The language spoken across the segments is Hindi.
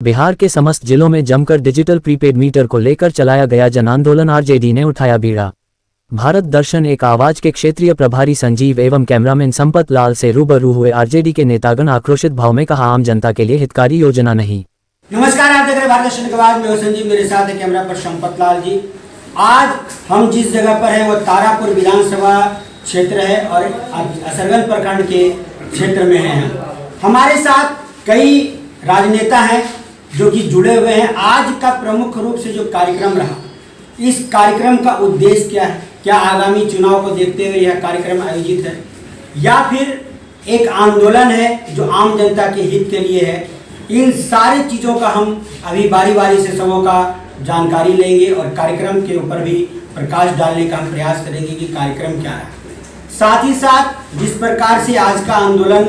बिहार के समस्त जिलों में जमकर डिजिटल प्रीपेड मीटर को लेकर चलाया गया जन आंदोलन। आरजेडी ने उठाया बीड़ा। भारत दर्शन एक आवाज के क्षेत्रीय प्रभारी संजीव एवं कैमरामैन संपत लाल से रूबरू हुए आरजेडी के नेतागण। आक्रोशित भाव में कहा, आम जनता के लिए हितकारी योजना नहीं। नमस्कार, आप देख रहे हैं भारत दर्शन के बाद। मैं हूं संजीव, मेरे साथ है कैमरा पर संपत लाल जी। आज हम जिस जगह पर है वो तारापुर विधानसभा क्षेत्र है और असरगंज प्रखंड के क्षेत्र में है। हमारे साथ कई राजनेता हैं जो कि जुड़े हुए हैं। आज का प्रमुख रूप से जो कार्यक्रम रहा, इस कार्यक्रम का उद्देश्य क्या है? क्या आगामी चुनाव को देखते हुए यह कार्यक्रम आयोजित है या फिर एक आंदोलन है जो आम जनता के हित के लिए है? इन सारी चीज़ों का हम अभी बारी बारी से सबों का जानकारी लेंगे और कार्यक्रम के ऊपर भी प्रकाश डालने का हम प्रयास करेंगे कि कार्यक्रम क्या रहा। साथ ही साथ जिस प्रकार से आज का आंदोलन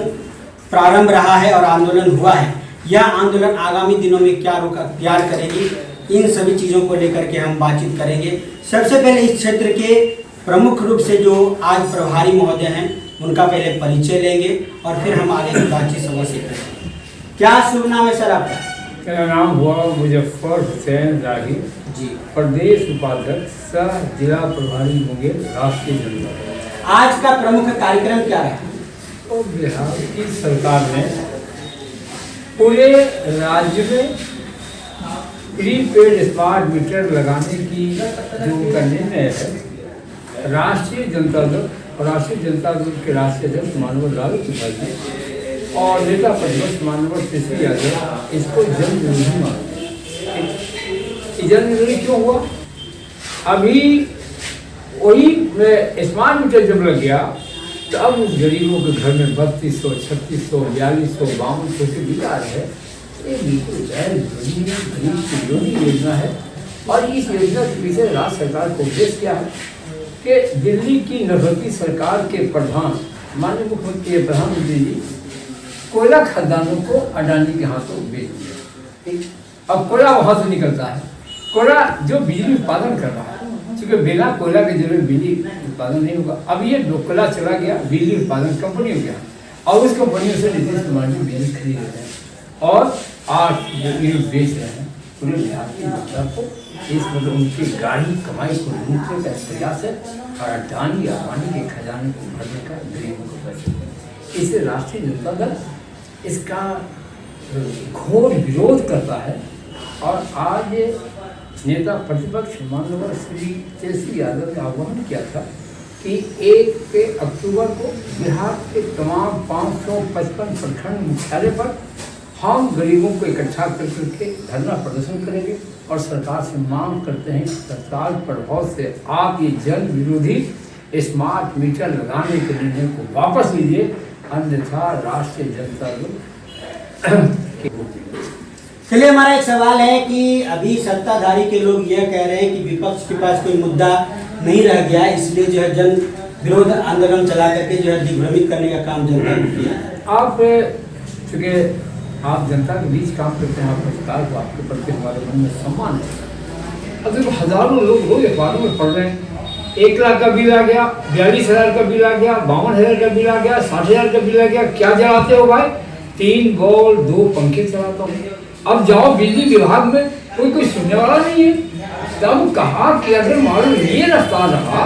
प्रारंभ रहा है और आंदोलन हुआ है, यह आंदोलन आगामी दिनों में क्या रुख अख्तियार करेगी, इन सभी चीज़ों को लेकर के हम बातचीत करेंगे। सबसे पहले इस क्षेत्र के प्रमुख रूप से जो आज प्रभारी महोदय हैं उनका पहले परिचय लेंगे और फिर हम आगे की बातचीत समझ करेंगे। क्या शुभ नाम है सर आपका? मेरा नाम हुआ मुजफ्फर हुसैन राही जी, प्रदेश उपाध्यक्ष सह जिला प्रभारी मुंगेर राष्ट्रीय जनता दल। आज का प्रमुख कार्यक्रम क्या है? तो बिहार की सरकार ने पूरे राज्य में प्रीपेड स्मार्ट मीटर लगाने की जो उनका निर्णय है, राष्ट्रीय जनता दल और राष्ट्रीय जनता दल के राष्ट्रीय अध्यक्ष मानव लाल त्रिपाठी और नेता प्रतिपक्ष मानव तेजस्वी यादव इसको जन विरोधी मानते। जन विरोधी क्यों हुआ? अभी वही स्मार्ट मीटर जब लग गया तो अब उस गरीबों के घर में 3200, 3600, 4200, 5200 के बिल आ रहे हैं। ये बिल्कुल गरीब की विरोधी योजना है। और इस योजना के पीछे राज्य सरकार को उद्देश्य क्या है कि दिल्ली की नवरत्न सरकार के प्रधान माननीय मुख्यमंत्री प्रधानमंत्री जी कोयला खदानों को अडानी के हाथों बेच दिया। अब कोयला वहां से निकलता है, कोयला जो बिजली उत्पादन कर रहा है, क्योंकि बिना कोयला के जरूर बिजली उत्पादन नहीं होगा। अब ये कोयला चला गया बिजली उत्पादन कंपनियों के यहाँ और उस कंपनियों से नीतीश कुमार जी बिजली खरीद रहे हैं और आज बेच रहे हैं पूरे बिहार की जनता को। इस मतलब उनकी गाड़ी कमाई को लूटने का प्रयास है और अडानी के खजाने को भरने का, गरीबों को पैसे। इसे राष्ट्रीय जनता दल इसका घोर विरोध करता है। और आज नेता प्रतिपक्ष माननीय श्री तेजस्वी यादव ने आह्वान किया था कि 1 अक्टूबर को बिहार के तमाम 555 प्रखंड मुख्यालय पर हम गरीबों को इकट्ठा करके धरना प्रदर्शन करेंगे और सरकार से मांग करते हैं कि तत्काल प्रभाव से आप ये जन विरोधी स्मार्ट मीटर लगाने के निर्णय को वापस लीजिए, अन्यथा राष्ट्रीय जनता दल चलिए, हमारा एक सवाल है कि अभी सत्ताधारी के लोग यह कह रहे हैं कि विपक्ष के पास कोई मुद्दा नहीं रह गया, इसलिए जो है जन विरोध आंदोलन चला करके जो है दिग्भ्रमित करने का काम जनता ने किया। आप चूँकि आप जनता के बीच काम करते हैं, आप सरकार को आपके प्रति हमारे मन में सम्मान है। अब देखो हजारों लोग रोज अखबारों में पढ़ रहे हैं, 1 लाख का बिल आ गया, 42,000 का बिल आ गया, 52,000 का बिल आ गया, 60,000 का बिल आ गया। क्या जलाते हो भाई? 3 बॉल 2 पंखे चलाता हूँ। अब जाओ बिजली विभाग में, कोई सुनने वाला नहीं है। तब कहा कि अगर मालूम ये रफ्तार रहा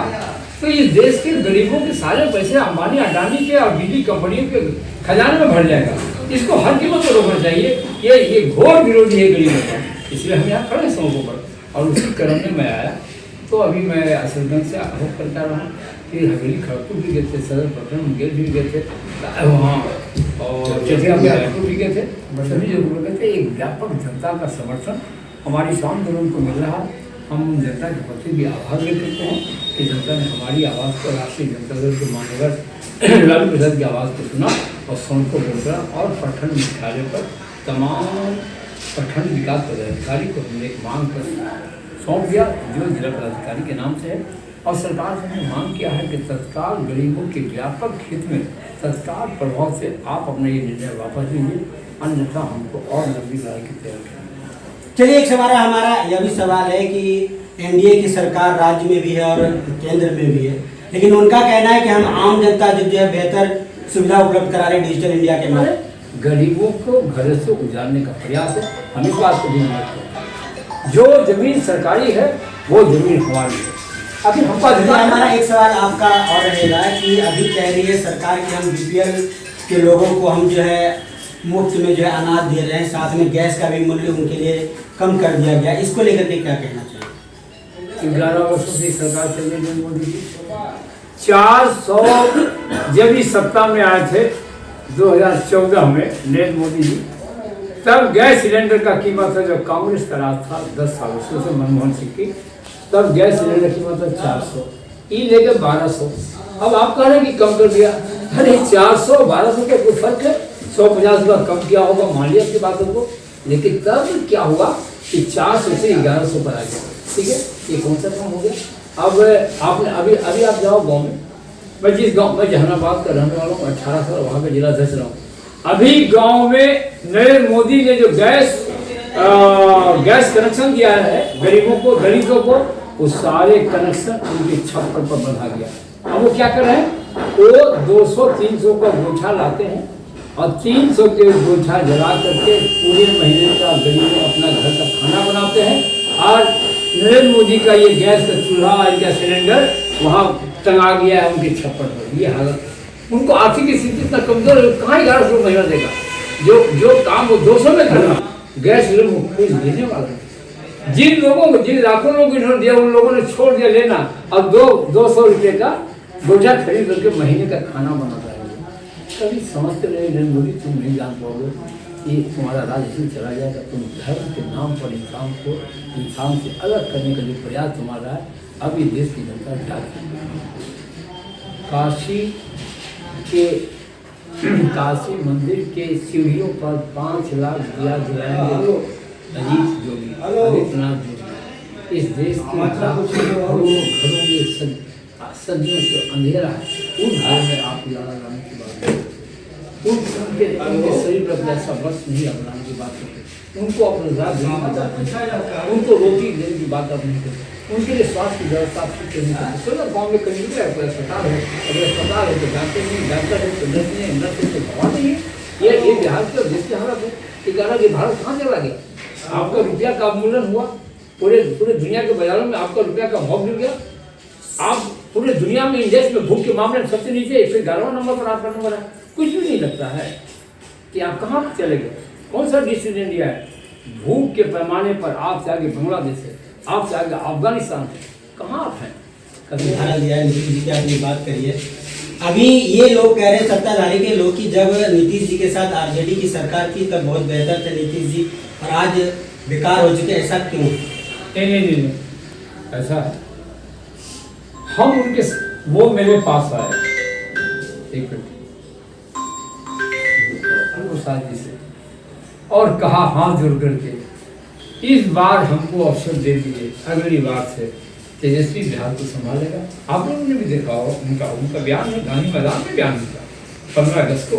तो इस देश के गरीबों के सारे पैसे अंबानी अडानी के और बिजली कंपनियों के खजाने में भर जाएगा। इसको हर कीमत पर रोकना चाहिए। ये घोर विरोधी है गरीबों का, इसलिए हम यहाँ खड़े समूहों पर। और उसी क्रम में मैं आया तो अभी मैं असरगंज से आरोप करता रहा, फिर हवेली खड़गपुर भी गए थे, सदर प्रखंड मुंगेर भी गए थे, वहाँ और जयपुर भी गए थे। सभी जगह गए थे। एक व्यापक जनता का समर्थन हमारी इस आंदोलन को मिल रहा। हम जनता के प्रति भी आभार व्यक्त करते हैं कि जनता ने हमारी आवाज़ को, राष्ट्रीय जनता दल के मान्यवर लालू प्रसाद की आवाज़ को सुना और सुन को बोला और प्रखंड मुख्यालय पर तमाम प्रखंड विकास पदाधिकारी को हमने एक मांग पर सौंप दिया जो जिला पदाधिकारी के नाम से है। और सरकार से हमने मांग किया है कि तत्काल गरीबों के व्यापक हित में तत्काल प्रभाव से आप अपना ये निर्णय वापस लीजिए, अन्यथा हमको और लंबी लड़ाई की तैयारी करनी है। चलिए, एक सवाल हमारा यह भी सवाल है कि एनडीए की सरकार राज्य में भी है और केंद्र में भी है, लेकिन उनका कहना है कि हम आम जनता जो है बेहतर सुविधा उपलब्ध करा रहे डिजिटल इंडिया के माध्यम। गरीबों को घर से उजाड़ने का प्रयास है। हम इस बात को भी नहीं करते। जो जमीन सरकारी है वो जमीन हमारी है। अभी हमका हमारा एक सवाल आपका और रहेगा कि अभी कह रही है सरकार कि हम बीपीएल के लोगों को हम जो है मुफ्त में जो है अनाज दे रहे हैं, साथ में गैस का भी मूल्य उनके लिए कम कर दिया गया, इसको लेकर के क्या कहना चाहिए? 11 वर्षों से सरकार चल रही है मोदी जी। 400 जब इस सत्ता में आए थे 2014 में नरेंद्र मोदी जी, तब गैस सिलेंडर का कीमत था, जब कांग्रेस का राज था 10 सालों से मनमोहन सिंह की, तब गैस सिलेंडर की कीमत था 400, ई लेकर 1200। अब आप कह रहे हैं कि कम कर दिया। अरे 400 1200 का कोई फर्क है? 150 रुपया कम किया होगा, मान लिया आपकी बातों को, लेकिन तब क्या हुआ कि 400 से 1100 पर आ गया। ठीक है, ये कौन सा काम हो गया? अब आपने अभी आप जाओ गाँव में, मैं जिस गाँव में जहानाबाद का रहने वाला हूँ, 18 साल वहाँ का जिला अध्यक्ष रहा हूँ। अभी गाँव में नरेंद्र मोदी ने जो गैस कनेक्शन दिया है गरीबों को, दलितों को, वो सारे कनेक्शन उनके छप्पर पर बढ़ा गया। अब वो क्या कर रहे हैं? वो 200-300 का गोछा लाते हैं और 300 के गोछा जला करके पूरे महीने का गरीब अपना घर का खाना बनाते हैं। और नरेंद्र मोदी का ये गैस का चूल्हा, इनका सिलेंडर वहाँ टंगा गया है उनके छप्पर पर। ये हालत है। उनको आर्थिक स्थिति इतना कमजोर है, कहाँ 1100 महीना देगा? जो काम वो 200 में करना, गैस सिलेंडर देने वाला है। जिन लोगों को, जिन लाखों लोगों को इन्होंने दिया, उन लोगों ने छोड़ दिया लेना, अब 200 रुपये का बोझा खरीद करके महीने का खाना बनाता है। कभी समझते रहे नरेंद्र मोदी, तुम नहीं जान पाओगे ये तुम्हारा राज ऐसे चला जाएगा। तुम धर्म के नाम पर इंसान से अलग करने का जो प्रयास तुम्हारा है, अब ये देश की जनता जाती है। काशी मंदिर के सीढ़ियों पर 5 लाख दिया जलाएंगे अजीत जोगी, आदित्यनाथ जोगी। इस देश के घरों में सदियों से अंधेरा है, उन घर में आप उजाला लाने की बात करते, उनके शरीर पर ऐसा बस नहीं अपनाने की बात करते, उनको अपने रात देने की बात नहीं करते, उनको रोटी देने की बात आप नहीं करते, उनके लिए स्वास्थ्य की व्यवस्था आप ठीक नहीं करते। सोलह गाँव में कहीं भी अस्पताल है, अगर अस्पताल है तो डॉक्टर नहीं, डॉक्टर है तो नर्स नहीं, नर्स है तो दवा नहीं है। ये बिहार के देश की हालत है। कि भारत कहाँ चला गया? आपका रुपया का अवमूल्यन हुआ, पूरे दुनिया के बाजारों में आपका रुपया का भाव गिर गया। आप पूरे दुनिया में इंडेक्स में भूख के मामले में सबसे नीचे 11वां नंबर पर आपका नंबर है। कुछ भी नहीं लगता है कि आप कहाँ चले गए। कौन सा डिसीजन इंडिया है? भूख के पैमाने पर आपसे आगे बांग्लादेश है, आपसे आगे अफगानिस्तान है। कहाँ आप हैं? कभी उदाहरण दिया है नीतीश जी की, आपने बात करिए। अभी ये लोग कह रहे हैं, सत्ताधारी के लोग, कि जब नीतीश जी के साथ आरजेडी की सरकार थी तब बहुत बेहतर थे नीतीश जी, और आज बेकार हो चुके। ऐसा क्यों? नहीं, ऐसा है। हम उनके, वो मेरे पास आए एक शादी से और कहा हाथ जोड़ करके, इस बार हमको अवसर दे दीजिए, अगली बार से तेजस्वी बिहार को संभालेगा। आप लोगों ने भी देखा हो उनका बयान है, गांधी मैदान में बयान दिया 15 अगस्त को।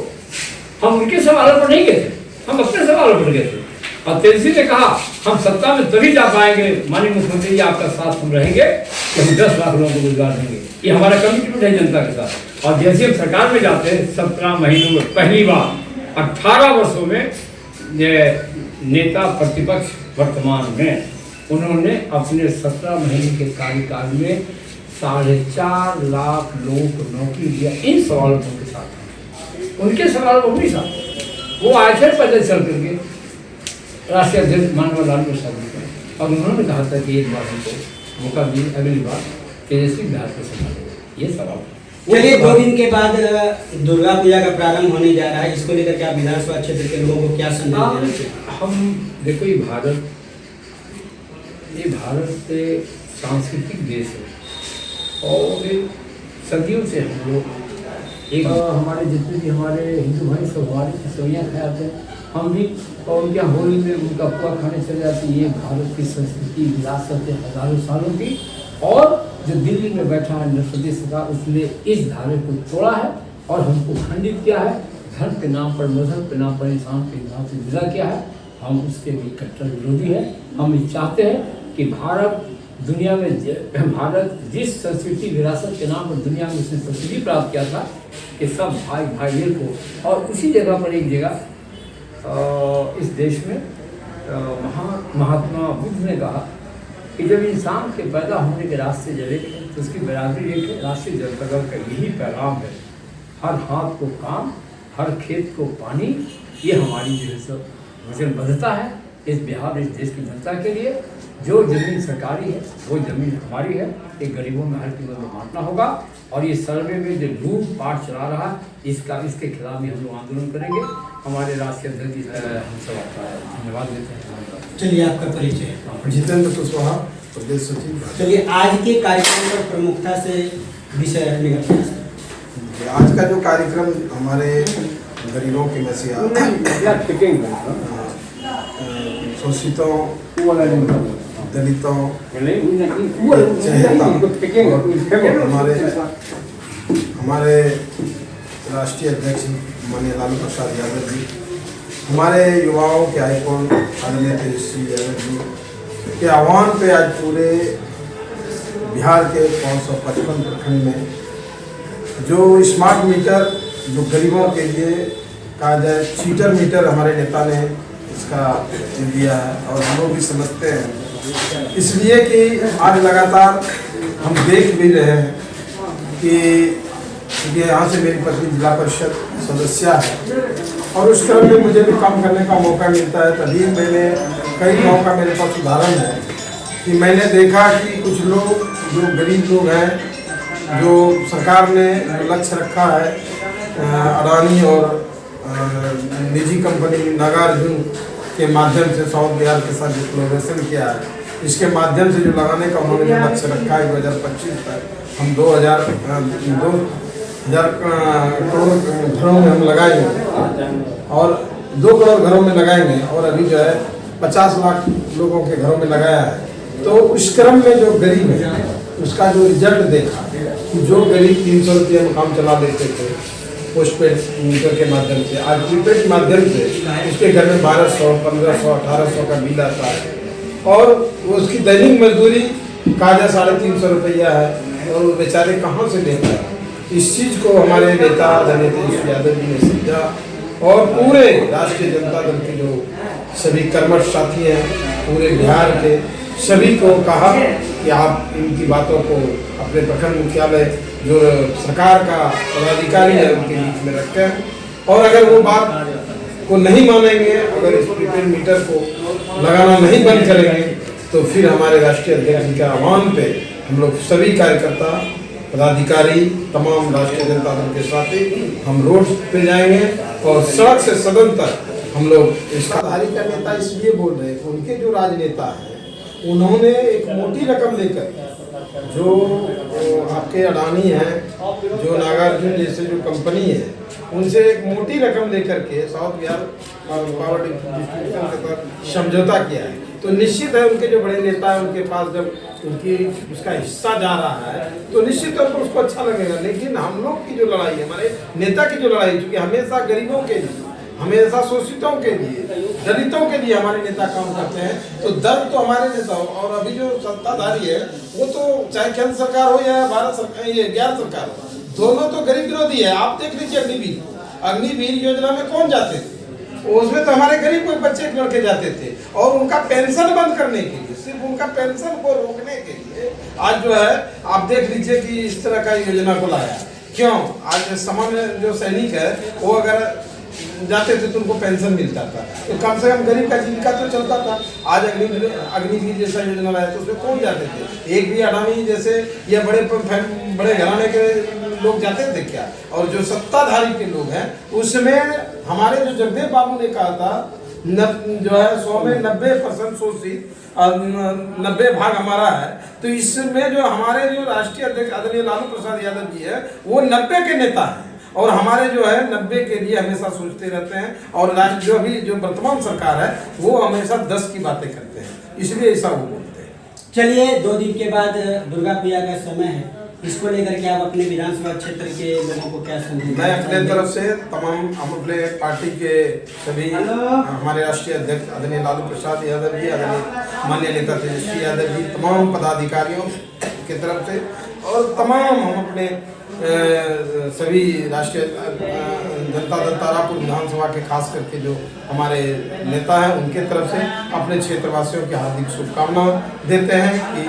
हम उनके सवालों पर नहीं गए थे, हम अपने सवालों पर गए थे। और तेजस्वी ने कहा हम सत्ता में तभी जा पाएंगे माननीय मुख्यमंत्री जी, आपका साथ हम रहेंगे कि हम 10 लाख लोगों को रोजगार देंगे। ये हमारा कमिटमेंट है जनता के साथ। और जैसे हम सरकार में जाते हैं 17 महीनों में पहली बार 18 वर्षों में नेता प्रतिपक्ष वर्तमान में उन्होंने अपने 17 महीने के कार्यकाल में 4.5 लाख लोगों को नौकरी दिया। इन सवालों के साथ, उनके सवालों को नहीं साथ, वो आए थे पैदल चल करके राष्ट्रीय अध्यक्ष माननीय लालू प्रसाद जी को, और उन्होंने कहा था कि एक बार हमको मौका दिए, अगली बार तेजस्वी बिहार को संभालेंगे। ये सवाल चलिए, 2 दिन के बाद दुर्गा पूजा का प्रारंभ होने जा रहा है, इसको लेकर के आप विधानसभा क्षेत्र के लोगों को क्या संदेश देना चाहिए? हम देखो, ये भारत सांस्कृतिक देश है और सदियों से हम लोग एक, हमारे जितने भी हमारे हिंदू भाई सब हमारी सवैयाँ खाते हैं, हम भी और उनके होली में उनका पुआ खाने चले जाते हैं। ये भारत की संस्कृति विरासत है हजारों सालों की। और जो दिल्ली में बैठा है नरसती सरकार, उसने इस धारे को तोड़ा है और हमको खंडित किया है। धर्म के नाम पर, मजहब के नाम पर इंसान के इंसान से विदा किया है। हम उसके भी कट्टर विरोधी हैं। हम ये चाहते हैं कि भारत दुनिया में, भारत जिस संस्कृति विरासत के नाम पर दुनिया में उसने प्रसिद्धि प्राप्त किया था कि सब भाई भाई को, और उसी जगह पर एक जगह इस देश में महात्मा बुद्ध ने कहा कि जब इंसान के पैदा होने के रास्ते जले तो उसकी बराबरी एक राष्ट्रीय जनता का यही पैगाम है। हर हाथ को काम, हर खेत को पानी, ये हमारी जो है सब वचनबद्धता है इस बिहार, इस देश की जनता के लिए। जो ज़मीन सरकारी है वो ज़मीन हमारी है, एक गरीबों में हर कीमत में बांटना होगा। और ये सर्वे में जो लूट पाट चला रहा है इसके खिलाफ भी हम लोग आंदोलन करेंगे। हमारे राष्ट्रीय अध्यक्ष हम सब आपका धन्यवाद देते हैं। चलिए, आपका परिचय। जितेंद्र कुशवाहा, प्रदेश सचिव। चलिए, आज के कार्यक्रम पर प्रमुखता से विषय रखने का प्रयास करें। आज का जो कार्यक्रम हमारे गरीबों की मसीहा, शोषितों, दलितों, हमारे राष्ट्रीय अध्यक्ष माननीय लालू प्रसाद यादव जी, हमारे युवाओं के आइकॉन आदरणीय तेजस्वी यादव जी के आह्वान पे आज पूरे बिहार के 555 प्रखंड में जो स्मार्ट मीटर, जो गरीबों के लिए कहा जाए चीटर मीटर, हमारे नेता ने इसका दिया है। और हम लोग भी समझते हैं इसलिए कि आज लगातार हम देख भी रहे हैं कि ये यहाँ से मेरी पत्नी जिला परिषद सदस्य है और उस क्रम में मुझे भी काम करने का मौका मिलता है। तभी मैंने कई गाँव का मेरे पास उदाहरण है कि मैंने देखा कि कुछ लोग जो गरीब लोग हैं, जो सरकार ने लक्ष्य रखा है अडानी और निजी कंपनी नागार्जुन के माध्यम से साउथ बिहार के साथ जो कोलैबोरेशन किया है, इसके माध्यम से जो लगाने का उन्होंने जो लक्ष्य रखा है 2025 तक हम 2000 करोड़ घरों में हम लगाएंगे और 2 करोड़ घरों में लगाएंगे और अभी जो है 50 लाख लोगों के घरों में लगाया है। तो उस क्रम में जो गरीब है उसका जो रिजल्ट देखा, जो गरीब 300 रुपये में काम चला लेते थे पोस्ट पेड मीटर के माध्यम से, आज प्रीपेड माध्यम से उसके घर में 1200, 1500, 1800 का बिल आता है और उसकी दैनिक मजदूरी कहा जाए 350 रुपया है और बेचारे कहाँ से लेता है। इस चीज़ को हमारे नेता आदरणीय तेजस्वी यादव जी ने समझा और पूरे राष्ट्रीय जनता दल के जो सभी कर्मठ साथी हैं पूरे बिहार के सभी को कहा कि आप इनकी बातों को अपने प्रखंड मुख्यालय जो सरकार का पदाधिकारी है उनके बीच में रखें और अगर वो बात को नहीं मानेंगे, अगर इस प्रीपेड मीटर को लगाना नहीं बंद करेंगे तो फिर हमारे राष्ट्रीय अध्यक्ष जी के आह्वान पे हम लोग सभी कार्यकर्ता, पदाधिकारी, तमाम राष्ट्रीय जनता दल के साथी हम रोड पे जाएंगे और सड़क से सदन तक हम लोग इसका धारी का नेता इसलिए बोल रहे हैं उनके जो राजनेता हैं उन्होंने एक मोटी रकम लेकर जो आपके अडानी हैं, जो नागार्जुन जैसे जो कंपनी है उनसे एक मोटी रकम लेकर के साउथ बिहार पावर डिस्ट्रीब्यूशन के साथ समझौता किया है। तो निश्चित है उनके जो बड़े नेता हैं उनके पास जब उनकी उसका हिस्सा जा रहा है तो निश्चित तौर पर उसको अच्छा लगेगा। लेकिन हम लोग की जो लड़ाई है, हमारे नेता की जो लड़ाई, चूँकि हमेशा गरीबों के लिए, हमेशा शोषितों के लिए, दलितों के लिए हमारे नेता काम करते हैं तो दर्द तो हमारे नेता हो। और अभी जो सत्ताधारी है वो तो चाहे केंद्र सरकार हो या भारत सरकार, ये बिहार सरकार हो, दोनों तो गरीब विरोधी है। आप देख लीजिए अग्निवीर योजना में कौन जाते थे, उसमें तो हमारे गरीब कोई बच्चे लड़के जाते थे और उनका पेंशन बंद करने के लिए, सिर्फ उनका पेंशन को रोकने के लिए आज जो है आप देख लीजिए कि इस तरह का योजना को लाया। क्यों? आज सामान्य जो सैनिक है वो अगर जाते थे तो उनको पेंशन मिलता था तो कम से कम गरीब का जीविका तो चलता था। आज अग्निवीर जैसा योजना लाया तो उसमें कौन जाते थे? एक भी अडानी जैसे या बड़े घराने के लोग जाते थे क्या? और जो सत्ताधारी के लोग हैं उसमें हमारे जो जगदेव बाबू ने कहा था जो है 100 में 90% शोषित और 90 भाग हमारा है। तो इसमें जो हमारे जो राष्ट्रीय अध्यक्ष आदरणीय लालू प्रसाद यादव जी है वो 90 के नेता हैं और हमारे जो है 90 के लिए हमेशा सोचते रहते हैं। और राज्य जो अभी जो वर्तमान सरकार है वो हमेशा 10 की बातें करते हैं, इसलिए ऐसा वो बोलते हैं। चलिए, 2 दिन के बाद दुर्गा पूजा का समय है, इसको लेकर के आप अपने विधानसभा क्षेत्र के लोगों को क्या संदेश? मैं अपने तरफ से तमाम हम अपने पार्टी के सभी हमारे राष्ट्रीय अध्यक्ष आदरणीय लालू प्रसाद यादव जी, आदरणीय माननीय नेता तेजस्वी यादव जी, तमाम पदाधिकारियों की तरफ से और तमाम हम अपने सभी राष्ट्रीय जनता दल तारापुर विधानसभा के खास करके जो हमारे नेता हैं उनके तरफ से अपने क्षेत्रवासियों की हार्दिक शुभकामनाएं देते हैं कि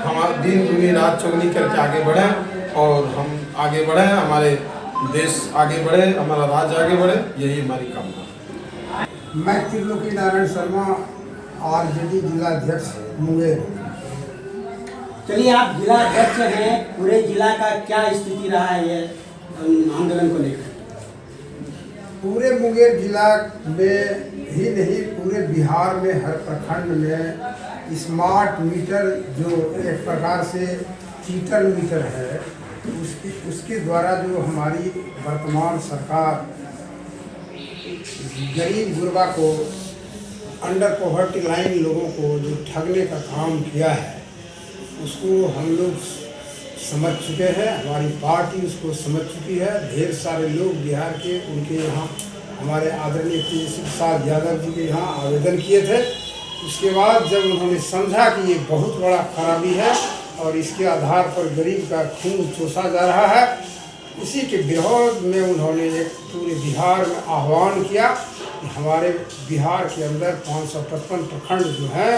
हम दिन दुनी रात चौगनी करके आगे बढ़ें और हम आगे बढ़ें, हमारे देश आगे बढ़े, हमारा राज्य आगे बढ़े, यही हमारी कामना है। मैं त्रिलोकी नारायण शर्मा आरजेडी जिला अध्यक्ष मुंगेर। चलिए, आप जिला अध्यक्ष हैं, पूरे जिला का क्या स्थिति रहा है ये आंदोलन को लेकर? पूरे मुंगेर जिला में ही नहीं, पूरे बिहार में हर प्रखंड में स्मार्ट मीटर जो एक प्रकार से चीटर मीटर है, उसके द्वारा जो हमारी वर्तमान सरकार गरीब गुरबा को, अंडर पॉवर्टी लाइन लोगों को जो ठगने का काम किया है उसको हम लोग समझ चुके हैं, हमारी पार्टी उसको समझ चुकी है। ढेर सारे लोग बिहार के उनके यहाँ हमारे आदरणीय तेजस्वी प्रसाद यादव जी के यहाँ आवेदन किए थे। उसके बाद जब उन्होंने समझा कि ये बहुत बड़ा खराबी है और इसके आधार पर गरीब का खून चूसा जा रहा है, इसी के विरोध में उन्होंने एक पूरे बिहार में आह्वान किया कि हमारे बिहार के अंदर 555 प्रखंड जो हैं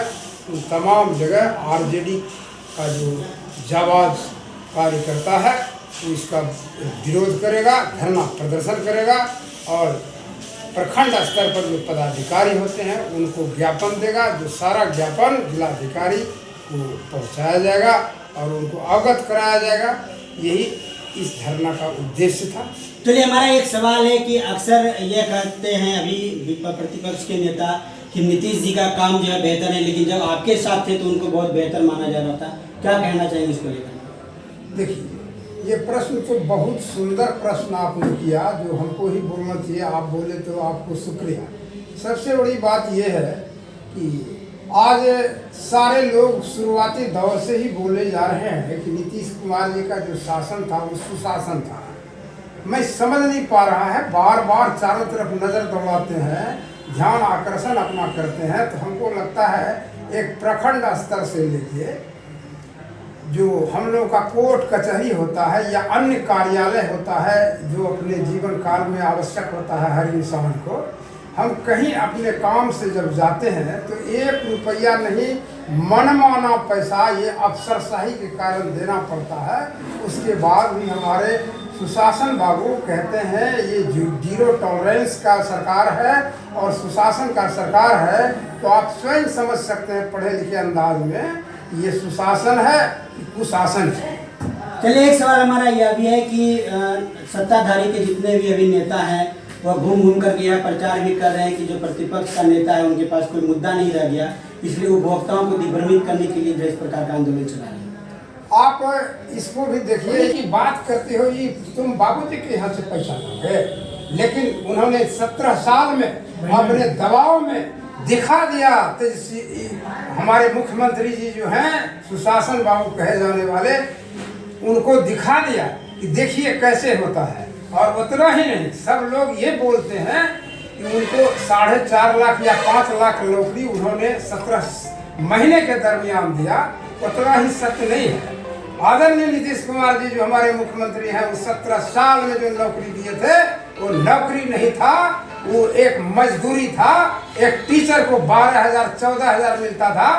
उन तमाम जगह आरजेडी का जो जाबाज कार्यकर्ता है वो इसका विरोध करेगा, धरना प्रदर्शन करेगा और प्रखंड स्तर पर जो पदाधिकारी होते हैं उनको ज्ञापन देगा। जो सारा ज्ञापन जिलाधिकारी को पहुंचाया जाएगा और उनको अवगत कराया जाएगा। यही इस धरना का उद्देश्य था। चलिए, हमारा एक सवाल है कि अक्सर ये कहते हैं अभी प्रतिपक्ष के नेता कि नीतीश जी का काम जो है बेहतर है, लेकिन जब आपके साथ थे तो उनको बहुत बेहतर माना जा रहा था। क्या कहना चाहेंगे इसको लेकर? देखिए, ये प्रश्न तो बहुत सुंदर प्रश्न आपने किया, जो हमको ही बोलना चाहिए। आप बोले तो आपको शुक्रिया। सबसे बड़ी बात यह है कि आज सारे लोग शुरुआती दौर से ही बोले जा रहे हैं कि नीतीश कुमार जी का जो शासन था वो सुशासन था। मैं समझ नहीं पा रहा है, बार बार चारों तरफ नज़र दौड़ाते हैं, ध्यान आकर्षण अपना करते हैं, तो हमको लगता है एक प्रखंड स्तर से लेके जो हम लोग का कोर्ट कचहरी होता है या अन्य कार्यालय होता है जो अपने जीवन काल में आवश्यक होता है हर इंसान को, हम कहीं अपने काम से जब जाते हैं तो 1 रुपया नहीं, मनमाना पैसा ये अफसरशाही के कारण देना पड़ता है। उसके बाद भी हमारे सुशासन बाबू कहते हैं ये जीरो टॉलरेंस का सरकार है और सुशासन का सरकार है, तो आप स्वयं समझ सकते हैं पढ़े लिखे अंदाज में ये सुशासन है कि कुशासन है। चलिए, एक सवाल हमारा यह भी है कि सत्ताधारी के जितने भी अभी नेता हैं वह घूम घूम करके यह प्रचार भी कर रहे हैं कि जो प्रतिपक्ष का नेता है उनके पास कोई मुद्दा नहीं रह गया, इसलिए उपभोक्ताओं को दिग्भ्रमित करने के लिए जो इस प्रकार का आंदोलन चला रहे हैं। आप इसको भी देखिए कि बात करते हो ये तुम बाबूजी के यहाँ से पैसा लोगे, लेकिन उन्होंने 17 साल में अपने दबाव में दिखा दिया। हमारे मुख्यमंत्री जी जो हैं सुशासन बाबू कहे जाने वाले, उनको दिखा दिया कि देखिए कैसे होता है। और उतना ही नहीं, सब लोग ये बोलते हैं कि उनको 4.5 लाख या 5 लाख नौकरी उन्होंने 17 महीने के दरमियान दिया, उतना ही सत्य नहीं है। आदरणीय नीतीश कुमार जी जो हमारे मुख्यमंत्री हैं, वो 17 साल में जो नौकरी दिए थे वो नौकरी नहीं था, वो एक मजदूरी था। एक टीचर को 12,000 14,000 मिलता था।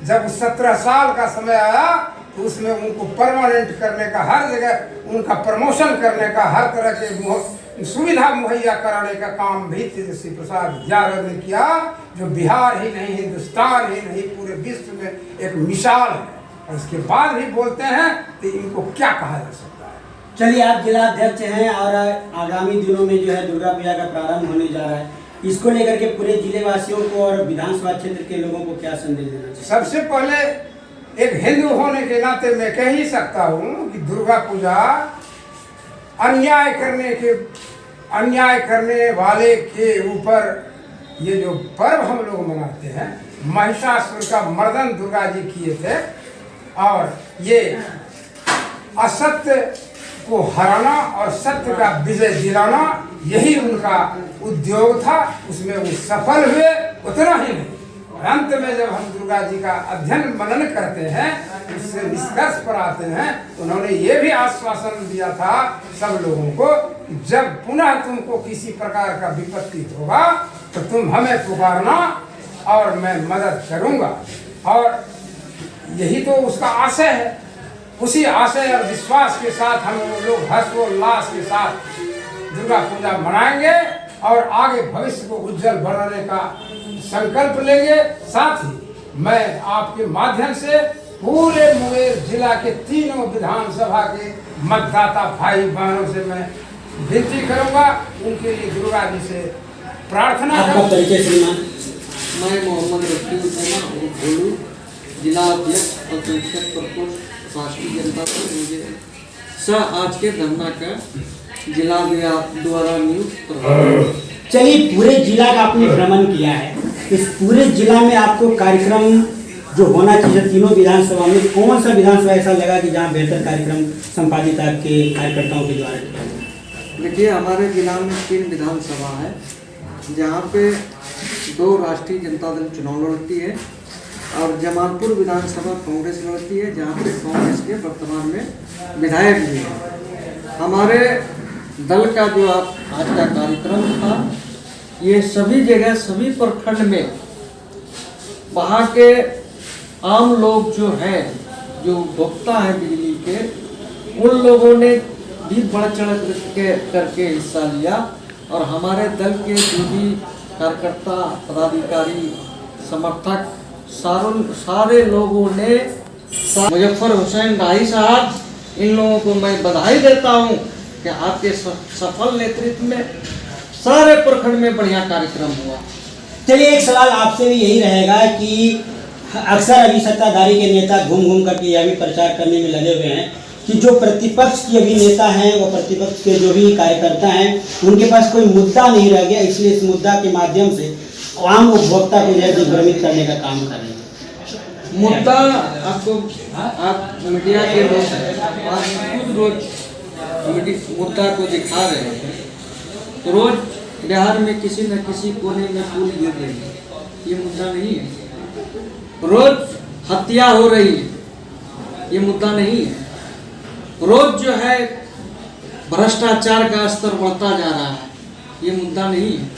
जब 17 साल का समय आया तो उसमें उनको परमानेंट करने का, हर जगह उनका प्रमोशन करने का, हर तरह के सुविधा मुहैया कराने का काम भी तेजस्वी प्रसाद यादव ने किया, जो बिहार ही नहीं, हिंदुस्तान ही नहीं, पूरे विश्व में एक मिसाल है। और इसके बाद भी बोलते हैं तो इनको क्या कहा जा सकता है। चलिए, आप जिला अध्यक्ष हैं और आगामी दिनों में जो है दुर्गा पूजा का प्रारंभ होने जा रहा है, इसको लेकर के पूरे जिले वासियों को और विधानसभा क्षेत्र के लोगों को क्या संदेश देना चाहिए? सबसे पहले एक हिंदू होने के नाते मैं कह ही सकता हूँ कि दुर्गा पूजा अन्याय करने वाले के ऊपर ये जो पर्व हम लोग मनाते हैं, महिषासुर का मर्दन दुर्गा जी किए थे और ये असत्य को हराना और सत्य का विजय दिलाना, यही उनका उद्योग था। उसमें वो सफल हुए। उतना ही नहीं, अंत में जब हम दुर्गा जी का अध्ययन मनन करते हैं, उससे निष्कर्ष पर आते हैं, उन्होंने ये भी आश्वासन दिया था सब लोगों को जब पुनः तुमको किसी प्रकार का विपत्ति होगा तो तुम हमें पुकारना और मैं मदद करूंगा। और यही तो उसका आशय है। उसी आशय और विश्वास के साथ हम लोग हर्षोल्लास के साथ दुर्गा पूजा मनाएंगे और आगे भविष्य को उज्जवल बनाने का संकल्प लेंगे। साथ ही मैं आपके माध्यम से पूरे मुंगेर जिला के तीनों विधानसभा के मतदाता भाई बहनों से मैं विनती करूंगा, उनके लिए दुर्गा जी से प्रार्थना आपका करूं। परिचय श्रीमान? मैं मोहम्मद रफी उस्मा भोलू, जिला अध्यक्ष और संक्षेप प्रकोष्ठ राष्ट्रीय जनता दल मुंगेर सह आज के धरना का जिला द्वारा नियुक्त प्रभारी। चलिए, पूरे जिला का आपने भ्रमण किया है, इस पूरे जिला में आपको कार्यक्रम जो होना चाहिए तीनों विधानसभा में, कौन सा विधानसभा ऐसा लगा कि जहाँ बेहतर कार्यक्रम संपादित आपके कार्यकर्ताओं के द्वारा किया गया? देखिए, हमारे जिला में 3 विधानसभा है जहाँ पे 2 राष्ट्रीय जनता दल चुनाव लड़ती है और जमालपुर विधानसभा कांग्रेस लड़ती है, जहाँ पे कांग्रेस के वर्तमान में विधायक भी हैं। हमारे दल का जो आज का कार्यक्रम था, ये सभी जगह सभी प्रखंड में वहाँ के आम लोग जो हैं, जो उपभोक्ता हैं बिजली के, उन लोगों ने भी बढ़ चढ़ करके हिस्सा लिया और हमारे दल के जो भी कार्यकर्ता, पदाधिकारी, समर्थक, सारे लोगों ने, मुजफ्फर हुसैन राही साहब, इन लोगों को मैं बधाई देता हूं कि आपके सफल नेतृत्व में सारे प्रखंड में बढ़िया कार्यक्रम हुआ। चलिए, एक सवाल आपसे भी यही रहेगा कि अक्सर अभी सत्ताधारी के नेता घूम घूम करके यह भी प्रचार करने में लगे हुए हैं कि जो प्रतिपक्ष के अभी नेता हैं, वो प्रतिपक्ष के जो भी कार्यकर्ता हैं, उनके पास कोई मुद्दा नहीं रह गया, इसलिए इस मुद्दा के माध्यम से आम उपभोक्ता को दिग्भ्रमित करने का काम कर रहे हैं। मुद्दा आपको, आप मीडिया के लोग आज खुद रोज मुद्दा को दिखा रहे हैं। तो रोज बिहार में किसी न किसी कोने में पुल गिर रही है, ये मुद्दा नहीं है। रोज हत्या हो रही है, ये मुद्दा नहीं है। रोज जो है भ्रष्टाचार का स्तर बढ़ता जा रहा है, ये मुद्दा नहीं है।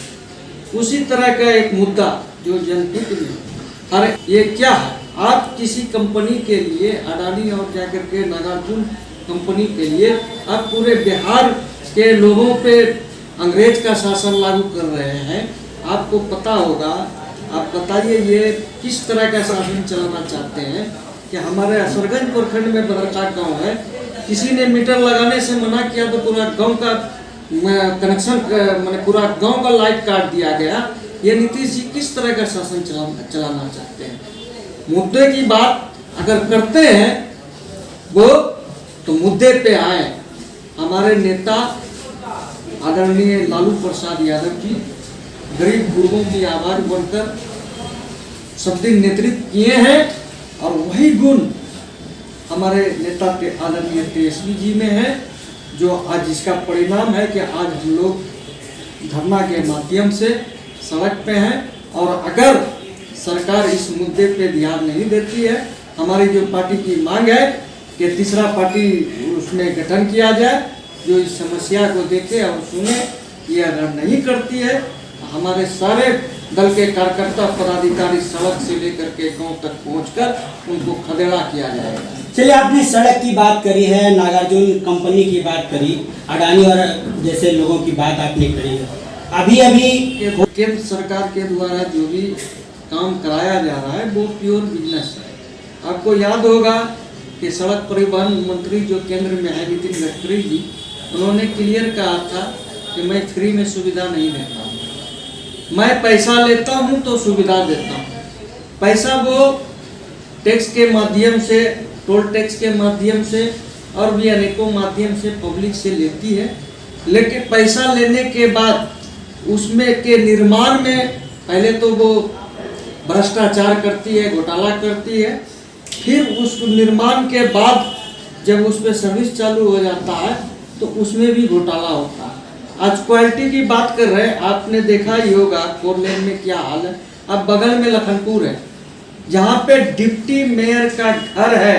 उसी तरह का एक मुद्दा जो जनहित में, अरे ये क्या है, आप किसी कंपनी के लिए, अडानी और जाकर के नागार्जुन कंपनी के लिए आप पूरे बिहार के लोगों पे अंग्रेज का शासन लागू कर रहे हैं। आपको पता होगा, आप बताइए ये किस तरह का शासन चलाना चाहते हैं कि हमारे असरगंज प्रखंड में बदरका गाँव है, किसी ने मीटर लगाने से मना किया तो पूरा गांव का कनेक्शन, मैंने पूरा गांव का लाइट काट दिया गया। ये नीतीश जी किस तरह का शासन चलाना चाहते हैं? मुद्दे की बात अगर करते हैं वो, तो मुद्दे पे आए। हमारे नेता आदरणीय लालू प्रसाद यादव जी गरीब गुर्गों की आवाज बनकर सब दिन नेतृत्व किए हैं और वही गुण हमारे नेता आदरणीय तेजस्वी जी में है, जो आज इसका परिणाम है कि आज हम लोग धरना के माध्यम से सड़क पे हैं। और अगर सरकार इस मुद्दे पे ध्यान नहीं देती है, हमारी जो पार्टी की मांग है कि तीसरा पार्टी उसमें गठन किया जाए जो इस समस्या को देखे और सुने, ये अगर नहीं करती है तो हमारे सारे दल के कार्यकर्ता पदाधिकारी सड़क से लेकर के गांव तक पहुंचकर उनको खदेड़ा किया जाएगा। चलिए, आपने सड़क की बात करी है, नागार्जुन कंपनी की बात करी, अडानी और जैसे लोगों की बात आपने करी। अभी केंद्र सरकार के द्वारा जो भी काम कराया जा रहा है वो प्योर बिजनेस है। आपको याद होगा कि सड़क परिवहन मंत्री जो केंद्र में है नितिन गडकरी जी, उन्होंने क्लियर कहा था कि मैं फ्री में सुविधा नहीं देता हूँ, मैं पैसा लेता हूँ तो सुविधा देता हूँ। पैसा वो टैक्स के माध्यम से, टोल टैक्स के माध्यम से और भी अनेकों माध्यम से पब्लिक से लेती है, लेकिन पैसा लेने के बाद उसमें के निर्माण में पहले तो वो भ्रष्टाचार करती है, घोटाला करती है, फिर उस निर्माण के बाद जब उस पर सर्विस चालू हो जाता है तो उसमें भी घोटाला होता है। आज क्वालिटी की बात कर रहे हैं, आपने देखा ही होगा 4 लेन में क्या हाल है। अब बगल में लखनपुर है जहाँ पे डिप्टी मेयर का घर है,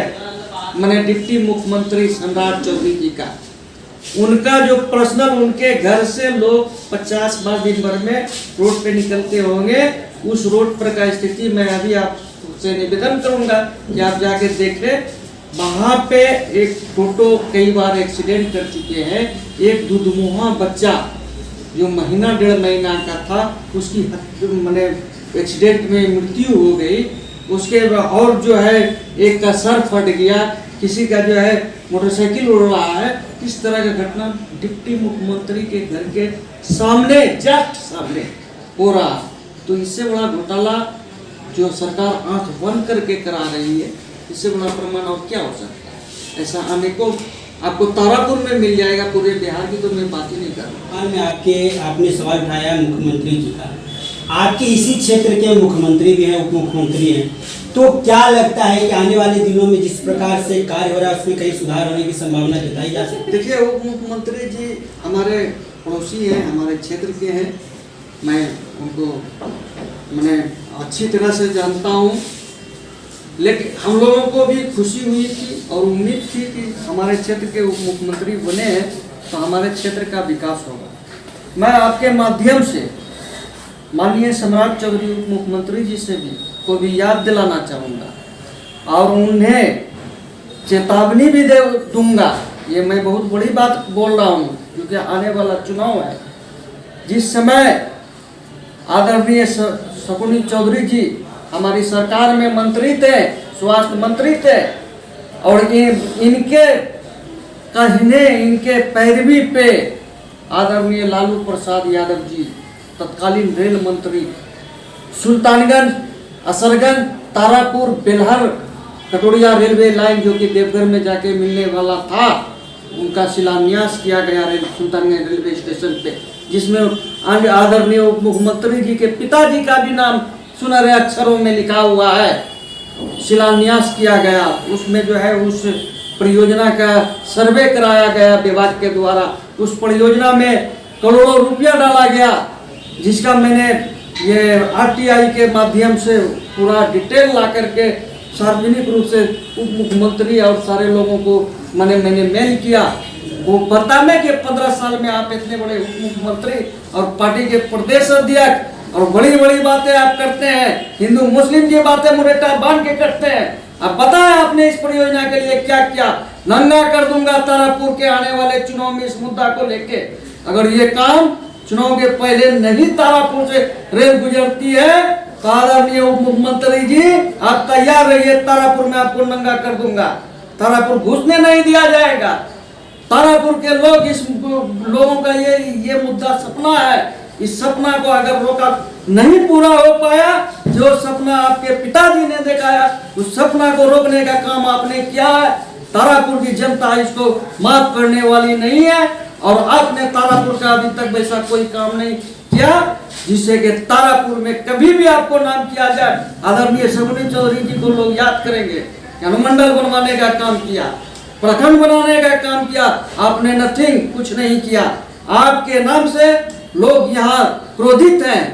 माने डिप्टी मुख्यमंत्री सम्राट चौधरी जी का, उनका जो पर्सनल, उनके घर से लोग 50 दिन भर में रोड पे निकलते होंगे। उस रोड पर का स्थिति मैं अभी आपसे निवेदन करूंगा कि आप जाके देखें। वहां पे एक टोटो कई बार एक्सीडेंट कर चुके हैं। एक दुधमुहा बच्चा जो महीना 1.5 महीना का था, उसकी मैंने एक्सीडेंट में मृत्यु हो गई। उसके और जो है एक का सर फट गया, किसी का जो है मोटरसाइकिल उड़ रहा है। इस तरह का घटना डिप्टी मुख्यमंत्री के घर के सामने, जस्ट सामने हो रहा। तो इससे बड़ा घोटाला जो सरकार आंख बंद करके करा रही है, इससे बड़ा प्रमाण और क्या हो सकता है? ऐसा अनेकों आपको तारापुर में मिल जाएगा, पूरे बिहार की तो मैं बात ही नहीं कर रहा। मैं आपने सवाल उठाया मुख्यमंत्री जी का, आपके इसी क्षेत्र के मुख्यमंत्री भी हैं, उप मुख्यमंत्री हैं, तो क्या लगता है कि आने वाले दिनों में जिस प्रकार से कार्य हो रहा है उसमें कहीं सुधार होने की संभावना जताई जा सकती है? देखिए, उप मुख्यमंत्री जी हमारे पड़ोसी हैं, हमारे क्षेत्र के हैं। मैं उनको मैंने अच्छी तरह से जानता हूँ, लेकिन हम लोगों को भी खुशी हुई थी और उम्मीद थी कि हमारे क्षेत्र के उप मुख्यमंत्री बने हैं तो हमारे क्षेत्र का विकास होगा। मैं आपके माध्यम से माननीय सम्राट चौधरी उप मुख्यमंत्री जी से भी याद दिलाना चाहूँगा और उन्हें चेतावनी भी दूंगा। ये मैं बहुत बड़ी बात बोल रहा हूँ क्योंकि आने वाला चुनाव है। जिस समय आदरणीय शकुनी चौधरी जी हमारी सरकार में मंत्री थे, स्वास्थ्य मंत्री थे, और इनके कहने, इनके पैरवी पे आदरणीय लालू प्रसाद यादव जी तत्कालीन रेल मंत्री सुल्तानगंज, असरगंज, तारापुर, बेलहर, कटोरिया रेलवे लाइन जो कि देवघर में जाके मिलने वाला था, उनका शिलान्यास किया गया सुल्तानगंज रेलवे स्टेशन पे, जिसमें आदरणीय उप मुख्यमंत्री जी के पिताजी का भी नाम सुनहरे अक्षरों में लिखा हुआ है। शिलान्यास किया गया, उसमें जो है उस परियोजना का सर्वे कराया गया विभाग के द्वारा। उस परियोजना में करोड़ों रुपया डाला गया, जिसका मैंने ये RTI के माध्यम से पूरा डिटेल ला करके सार्वजनिक रूप से उप मुख्यमंत्री और सारे लोगों को मैंने मेल किया। वो पता में कि 15 साल में आप इतने बड़े उप मुख्यमंत्री और पार्टी के प्रदेश अध्यक्ष और बड़ी बड़ी बातें आप करते हैं, हिंदू मुस्लिम की बातें मुरेटा बांध के करते हैं। अब बताएं आपने इस परियोजना के लिए क्या किया? नंगा कर दूंगा तारापुर के आने वाले चुनाव में इस मुद्दा को लेके। अगर ये काम चुनाव के पहले नहीं तारापुर से रेल गुजरती है तो आदरणीय उप मुख्यमंत्री जी आप तैयार रहिए, तारापुर में आपको नंगा कर दूंगा। तारापुर घुसने नहीं दिया जाएगा। तारापुर के लोग, इस लोगों का ये मुद्दा सपना है। इस सपना को अगर रोका नहीं पूरा हो पाया, जो सपना आपके पिताजी ने दिखाया, उस सपना को रोकने का काम आपने किया है। तारापुर की जनता इसको माफ करने वाली नहीं है और आपने तारापुर का अभी तक वैसा कोई काम नहीं किया जिससे कि तारापुर में कभी भी आपको नाम किया जाए। आदरणीय शकुनी चौधरी जी को लोग याद करेंगे। अनुमंडल बनवाने का काम किया, प्रखंड बनाने का काम किया, आपने नथिंग, कुछ नहीं किया। आपके नाम से लोग यहाँ क्रोधित हैं।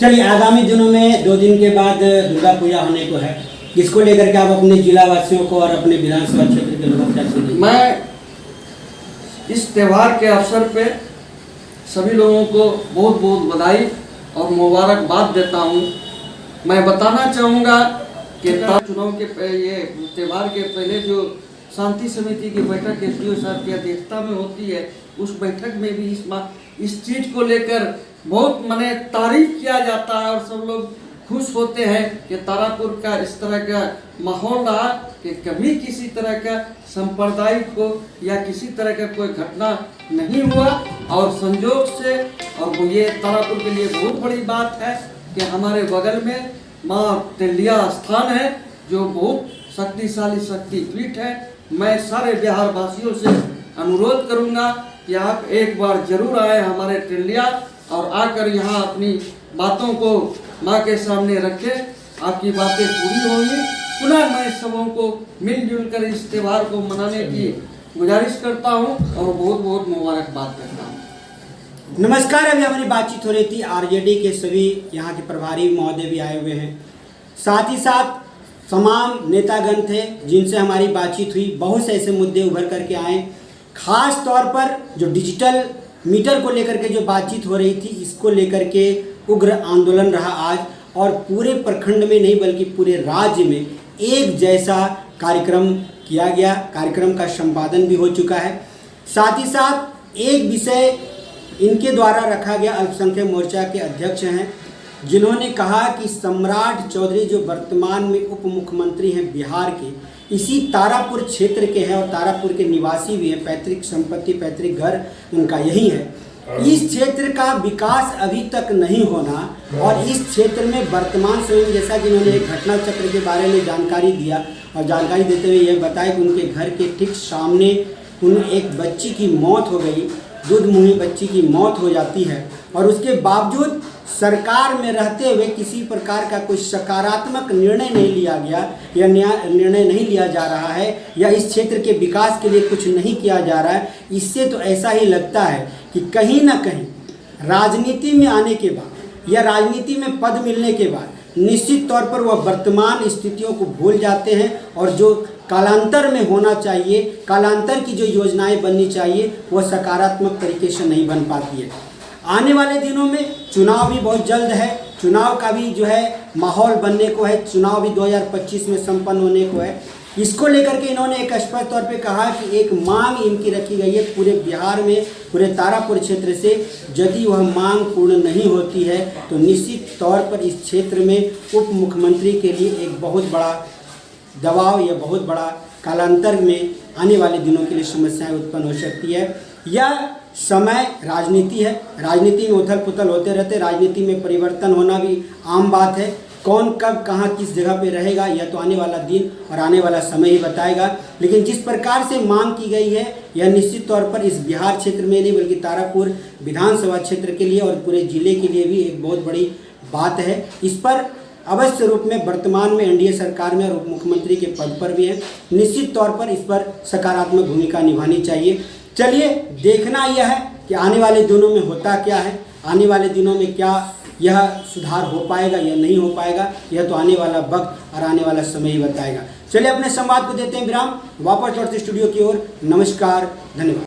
चलिए, आगामी दिनों में 2 दिन के बाद दुर्गा पूजा होने को है, इसको लेकर के आप अपने जिला वासियों को और अपने विधानसभा क्षेत्र के लोगों को क्या सुनेंगे? मैं इस त्योहार के अवसर पे सभी लोगों को बहुत बहुत बधाई और मुबारकबाद देता हूँ। मैं बताना चाहूँगा कि चुनाव के ये त्योहार के पहले जो शांति समिति की बैठक SDO साहब की अध्यक्षता में होती है, उस बैठक में भी इस चीज़ को लेकर बहुत माने तारीफ किया जाता है और सब लोग खुश होते हैं कि तारापुर का इस तरह का माहौल रहा कि कभी किसी तरह का सांप्रदायिक हो या किसी तरह का कोई घटना नहीं हुआ। और संजोग से, और वो ये तारापुर के लिए बहुत बड़ी बात है कि हमारे बगल में माँ टेलिया स्थान है जो बहुत शक्तिशाली शक्तिपीठ है। मैं सारे बिहार वासियों से अनुरोध करूंगा कि आप एक बार जरूर आए हमारे टेलिया और आकर यहाँ अपनी बातों को माँ के सामने रखें। आपकी बातें पूरी होंगी। पुनः मैं सबों को मिलजुल कर इस त्योहार को मनाने की गुजारिश करता हूँ और बहुत बहुत मुबारकबाद करता हूँ। नमस्कार, अभी हमारी बातचीत हो रही थी। RJD के सभी यहाँ के प्रभारी महोदय भी आए हुए हैं, साथ ही साथ तमाम नेतागण थे जिनसे हमारी बातचीत हुई। बहुत से ऐसे मुद्दे उभर करके आए, खास तौर पर जो डिजिटल मीटर को लेकर के जो बातचीत हो रही थी, इसको लेकर के उग्र आंदोलन रहा आज, और पूरे प्रखंड में नहीं बल्कि पूरे राज्य में एक जैसा कार्यक्रम किया गया। कार्यक्रम का संपादन भी हो चुका है। साथ ही साथ एक विषय इनके द्वारा रखा गया, अल्पसंख्यक मोर्चा के अध्यक्ष हैं, जिन्होंने कहा कि सम्राट चौधरी जो वर्तमान में उप मुख्यमंत्री हैं बिहार के, इसी तारापुर क्षेत्र के हैं और तारापुर के निवासी भी हैं, पैतृक संपत्ति पैतृक घर उनका यही है। इस क्षेत्र का विकास अभी तक नहीं होना और इस क्षेत्र में वर्तमान समय में, जैसा कि उन्होंने एक घटना चक्र के बारे में जानकारी दिया और जानकारी देते हुए यह बताया कि उनके घर के ठीक सामने एक बच्ची की मौत हो गई, दूध मुंही बच्ची की मौत हो जाती है, और उसके बावजूद सरकार में रहते हुए किसी प्रकार का कोई सकारात्मक निर्णय नहीं लिया गया या निर्णय नहीं लिया जा रहा है, या इस क्षेत्र के विकास के लिए कुछ नहीं किया जा रहा है। इससे तो ऐसा ही लगता है कि कहीं ना कहीं राजनीति में आने के बाद या राजनीति में पद मिलने के बाद निश्चित तौर पर वह वर्तमान स्थितियों को भूल जाते हैं, और जो कालांतर में होना चाहिए, कालांतर की जो योजनाएं बननी चाहिए, वह सकारात्मक तरीके से नहीं बन पाती है। आने वाले दिनों में चुनाव भी बहुत जल्द है, चुनाव का भी जो है माहौल बनने को है, चुनाव भी 2025 में संपन्न होने को है। इसको लेकर के इन्होंने एक स्पष्ट तौर पे कहा कि एक मांग इनकी रखी गई है पूरे बिहार में, पूरे तारापुर क्षेत्र से, यदि वह मांग पूर्ण नहीं होती है तो निश्चित तौर पर इस क्षेत्र में उप मुख्यमंत्री के लिए एक बहुत बड़ा दबाव या बहुत बड़ा कालांतर में आने वाले दिनों के लिए समस्याएं उत्पन्न हो सकती है। यह समय राजनीति है, राजनीति में उथल पुथल होते रहते, राजनीति में परिवर्तन होना भी आम बात है। कौन कब कहाँ किस जगह पे रहेगा यह तो आने वाला दिन और आने वाला समय ही बताएगा, लेकिन जिस प्रकार से मांग की गई है यह निश्चित तौर पर इस बिहार क्षेत्र में नहीं बल्कि तारापुर विधानसभा क्षेत्र के लिए और पूरे जिले के लिए भी एक बहुत बड़ी बात है। इस पर अवश्य रूप में वर्तमान में एनडीए सरकार में और उप मुख्यमंत्री के पद पर भी है, निश्चित तौर पर इस पर सकारात्मक भूमिका निभानी चाहिए। चलिए देखना यह है कि आने वाले दिनों में होता क्या है, आने वाले दिनों में क्या यह सुधार हो पाएगा या नहीं हो पाएगा, यह तो आने वाला वक्त और आने वाला समय ही बताएगा। चलिए अपने संवाद को देते हैं विराम, वापस लौटते स्टूडियो की ओर। नमस्कार, धन्यवाद।